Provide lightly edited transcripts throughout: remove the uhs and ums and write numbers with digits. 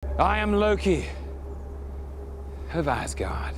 I am Loki of Asgard,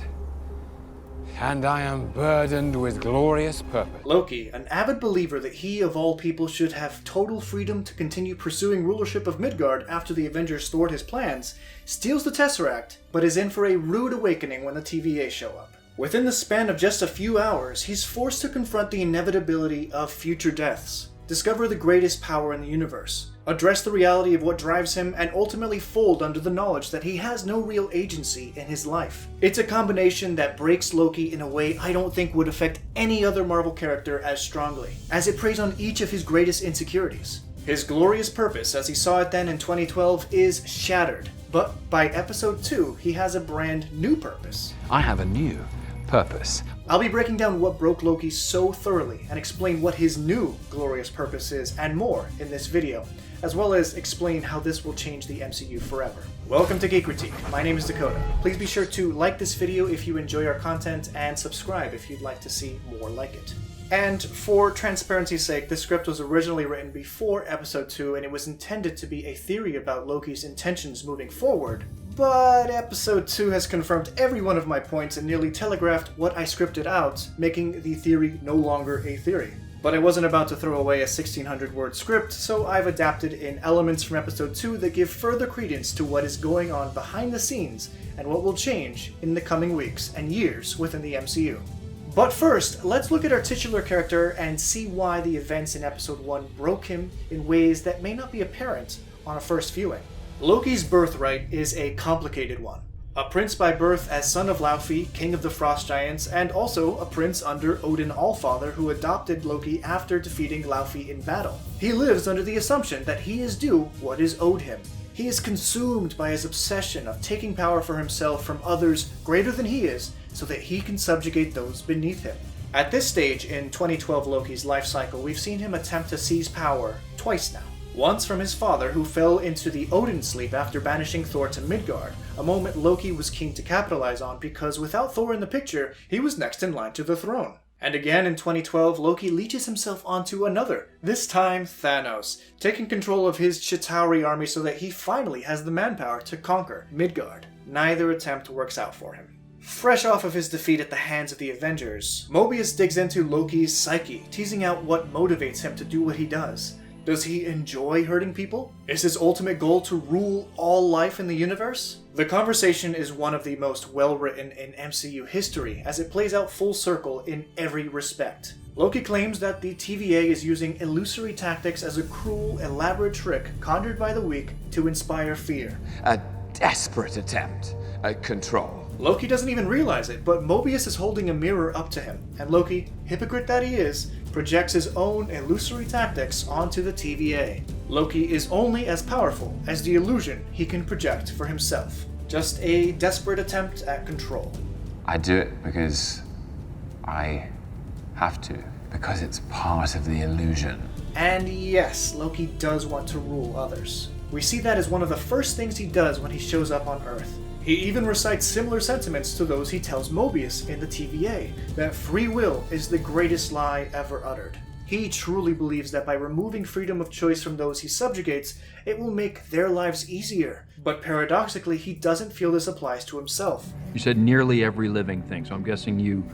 and I am burdened with glorious purpose. Loki, an avid believer that he of all people should have total freedom to continue pursuing rulership of Midgard after the Avengers thwart his plans, steals the Tesseract, but is in for a rude awakening when the TVA show up. Within the span of just a few hours, he's forced to confront the inevitability of future deaths, discover the greatest power in the universe, address the reality of what drives him, and ultimately fold under the knowledge that he has no real agency in his life. It's a combination that breaks Loki in a way I don't think would affect any other Marvel character as strongly, as it preys on each of his greatest insecurities. His glorious purpose, as he saw it then in 2012, is shattered, but by episode 2, he has a brand new purpose. I have a new purpose. I'll be breaking down what broke Loki so thoroughly and explain what his new glorious purpose is and more in this video, as well as explain how this will change the MCU forever. Welcome to Geekritique. My name is Dakota. Please be sure to like this video if you enjoy our content and subscribe if you'd like to see more like it. And for transparency's sake, this script was originally written before episode 2 and it was intended to be a theory about Loki's intentions moving forward. But episode 2 has confirmed every one of my points and nearly telegraphed what I scripted out, making the theory no longer a theory. But I wasn't about to throw away a 1600-word script, so I've adapted in elements from episode 2 that give further credence to what is going on behind the scenes and what will change in the coming weeks and years within the MCU. But first, let's look at our titular character and see why the events in episode 1 broke him in ways that may not be apparent on a first viewing. Loki's birthright is a complicated one. A prince by birth as son of Laufey, king of the Frost Giants, and also a prince under Odin Allfather who adopted Loki after defeating Laufey in battle. He lives under the assumption that he is due what is owed him. He is consumed by his obsession of taking power for himself from others greater than he is so that he can subjugate those beneath him. At this stage in 2012 Loki's life cycle, we've seen him attempt to seize power twice now. Once from his father, who fell into the Odin sleep after banishing Thor to Midgard, a moment Loki was keen to capitalize on because without Thor in the picture, he was next in line to the throne. And again in 2012, Loki leeches himself onto another, this time Thanos, taking control of his Chitauri army so that he finally has the manpower to conquer Midgard. Neither attempt works out for him. Fresh off of his defeat at the hands of the Avengers, Mobius digs into Loki's psyche, teasing out what motivates him to do what he does. Does he enjoy hurting people? Is his ultimate goal to rule all life in the universe? The conversation is one of the most well-written in MCU history, as it plays out full circle in every respect. Loki claims that the TVA is using illusory tactics as a cruel, elaborate trick conjured by the weak to inspire fear. A desperate attempt at control. Loki doesn't even realize it, but Mobius is holding a mirror up to him, and Loki, hypocrite that he is, projects his own illusory tactics onto the TVA. Loki is only as powerful as the illusion he can project for himself. Just a desperate attempt at control. I do it because I have to, because it's part of the illusion. And yes, Loki does want to rule others. We see that as one of the first things he does when he shows up on Earth. He even recites similar sentiments to those he tells Mobius in the TVA, that free will is the greatest lie ever uttered. He truly believes that by removing freedom of choice from those he subjugates, it will make their lives easier. But paradoxically, he doesn't feel this applies to himself. You said nearly every living thing, so I'm guessing you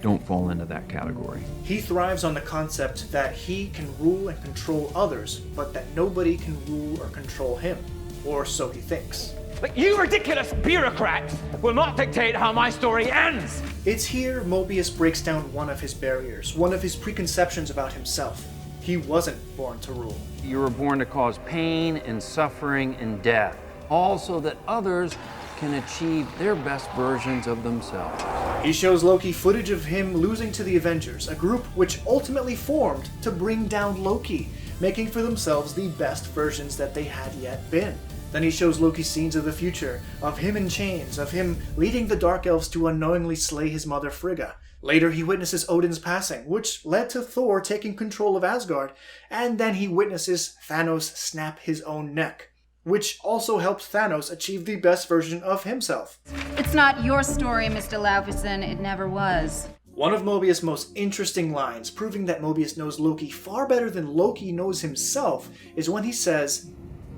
don't fall into that category. He thrives on the concept that he can rule and control others, but that nobody can rule or control him. Or so he thinks. But you ridiculous bureaucrats will not dictate how my story ends! It's here Mobius breaks down one of his barriers, one of his preconceptions about himself. He wasn't born to rule. You were born to cause pain and suffering and death, all so that others can achieve their best versions of themselves. He shows Loki footage of him losing to the Avengers, a group which ultimately formed to bring down Loki, making for themselves the best versions that they had yet been. Then he shows Loki scenes of the future, of him in chains, of him leading the Dark Elves to unknowingly slay his mother Frigga. Later he witnesses Odin's passing, which led to Thor taking control of Asgard, and then he witnesses Thanos snap his own neck, which also helps Thanos achieve the best version of himself. It's not your story, Mr. Laufeyson. It never was. One of Mobius' most interesting lines, proving that Mobius knows Loki far better than Loki knows himself, is when he says,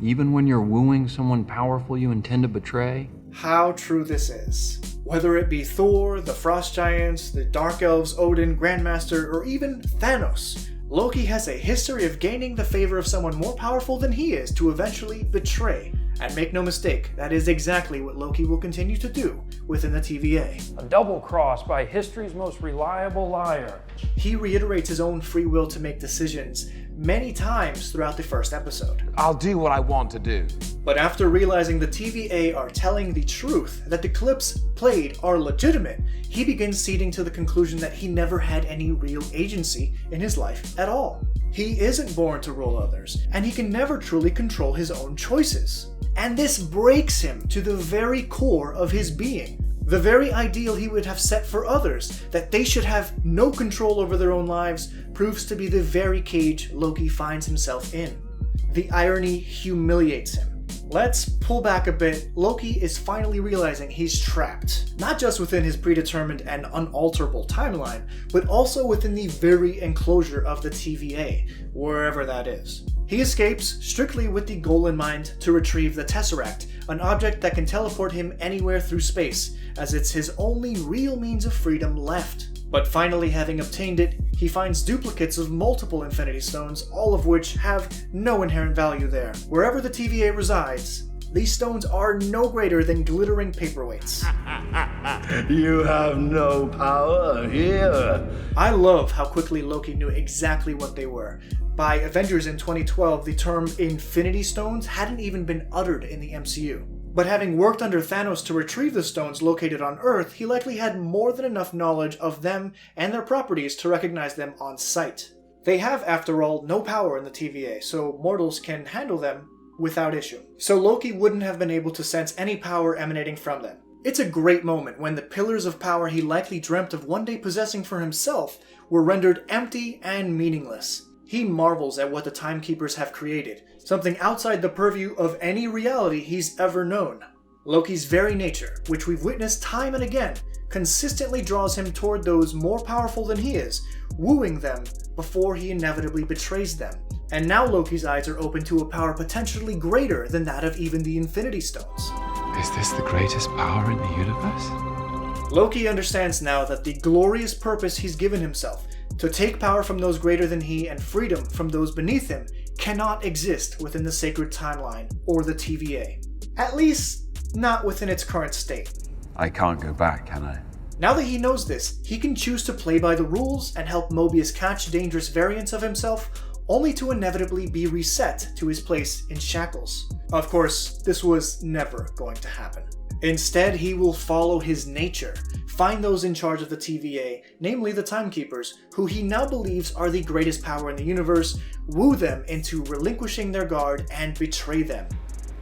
Even when you're wooing someone powerful you intend to betray? How true this is. Whether it be Thor, the Frost Giants, the Dark Elves, Odin, Grandmaster, or even Thanos, Loki has a history of gaining the favor of someone more powerful than he is to eventually betray. And make no mistake, that is exactly what Loki will continue to do within the TVA. A double cross by history's most reliable liar. He reiterates his own free will to make decisions many times throughout the first episode. I'll do what I want to do. But after realizing the TVA are telling the truth, that the clips played are legitimate, he begins ceding to the conclusion that he never had any real agency in his life at all. He isn't born to rule others, and he can never truly control his own choices. And this breaks him to the very core of his being. The very ideal he would have set for others, that they should have no control over their own lives, proves to be the very cage Loki finds himself in. The irony humiliates him. Let's pull back a bit. Loki is finally realizing he's trapped, not just within his predetermined and unalterable timeline, but also within the very enclosure of the TVA, wherever that is. He escapes strictly with the goal in mind to retrieve the Tesseract, an object that can teleport him anywhere through space, as it's his only real means of freedom left. But finally having obtained it, he finds duplicates of multiple Infinity Stones, all of which have no inherent value there. Wherever the TVA resides, these stones are no greater than glittering paperweights. You have no power here. I love how quickly Loki knew exactly what they were. By Avengers in 2012, the term Infinity Stones hadn't even been uttered in the MCU. But having worked under Thanos to retrieve the stones located on Earth, he likely had more than enough knowledge of them and their properties to recognize them on sight. They have, after all, no power in the TVA, so mortals can handle them without issue. So Loki wouldn't have been able to sense any power emanating from them. It's a great moment when the pillars of power he likely dreamt of one day possessing for himself were rendered empty and meaningless. He marvels at what the Timekeepers have created, something outside the purview of any reality he's ever known. Loki's very nature, which we've witnessed time and again, consistently draws him toward those more powerful than he is, wooing them before he inevitably betrays them. And now Loki's eyes are open to a power potentially greater than that of even the Infinity Stones. Is this the greatest power in the universe? Loki understands now that the glorious purpose he's given himself, to take power from those greater than he and freedom from those beneath him, cannot exist within the sacred timeline or the TVA. At least, not within its current state. I can't go back, can I? Now that he knows this, he can choose to play by the rules and help Mobius catch dangerous variants of himself, only to inevitably be reset to his place in shackles. Of course, this was never going to happen. Instead, he will follow his nature, find those in charge of the TVA, namely the Timekeepers, who he now believes are the greatest power in the universe, woo them into relinquishing their guard and betray them.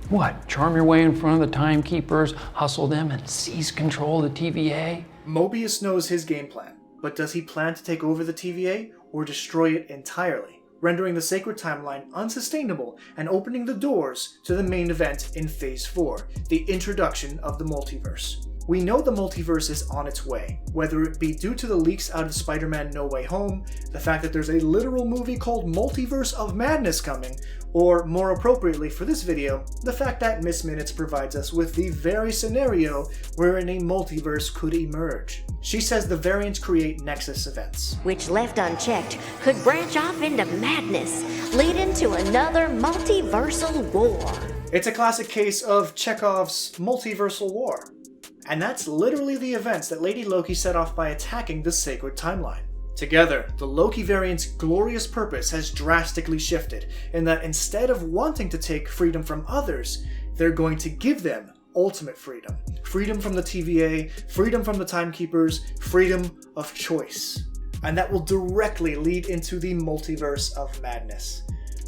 What, charm your way in front of the Timekeepers, hustle them, and seize control of the TVA? Mobius knows his game plan, but does he plan to take over the TVA or destroy it entirely, rendering the sacred timeline unsustainable and opening the doors to the main event in Phase 4, the introduction of the multiverse? We know the multiverse is on its way, whether it be due to the leaks out of Spider-Man No Way Home, the fact that there's a literal movie called Multiverse of Madness coming, or more appropriately for this video, the fact that Miss Minutes provides us with the very scenario wherein a multiverse could emerge. She says the variants create nexus events, which left unchecked could branch off into madness, leading to another multiversal war. It's a classic case of Chekhov's multiversal war. And that's literally the events that Lady Loki set off by attacking the sacred timeline. Together, the Loki variant's glorious purpose has drastically shifted, in that instead of wanting to take freedom from others, they're going to give them ultimate freedom. Freedom from the TVA, freedom from the Timekeepers, freedom of choice. And that will directly lead into the Multiverse of Madness.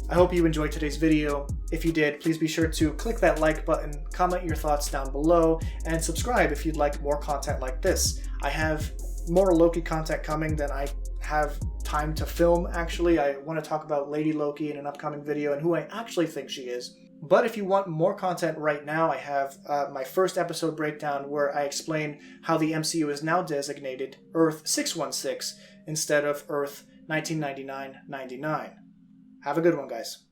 I hope you enjoyed today's video. If you did, please be sure to click that like button, comment your thoughts down below, and subscribe if you'd like more content like this. I have more Loki content coming than I have time to film, actually. I want to talk about Lady Loki in an upcoming video and who I actually think she is. But if you want more content right now, I have my first episode breakdown where I explain how the MCU is now designated Earth 616 instead of Earth 1999-99. Have a good one, guys.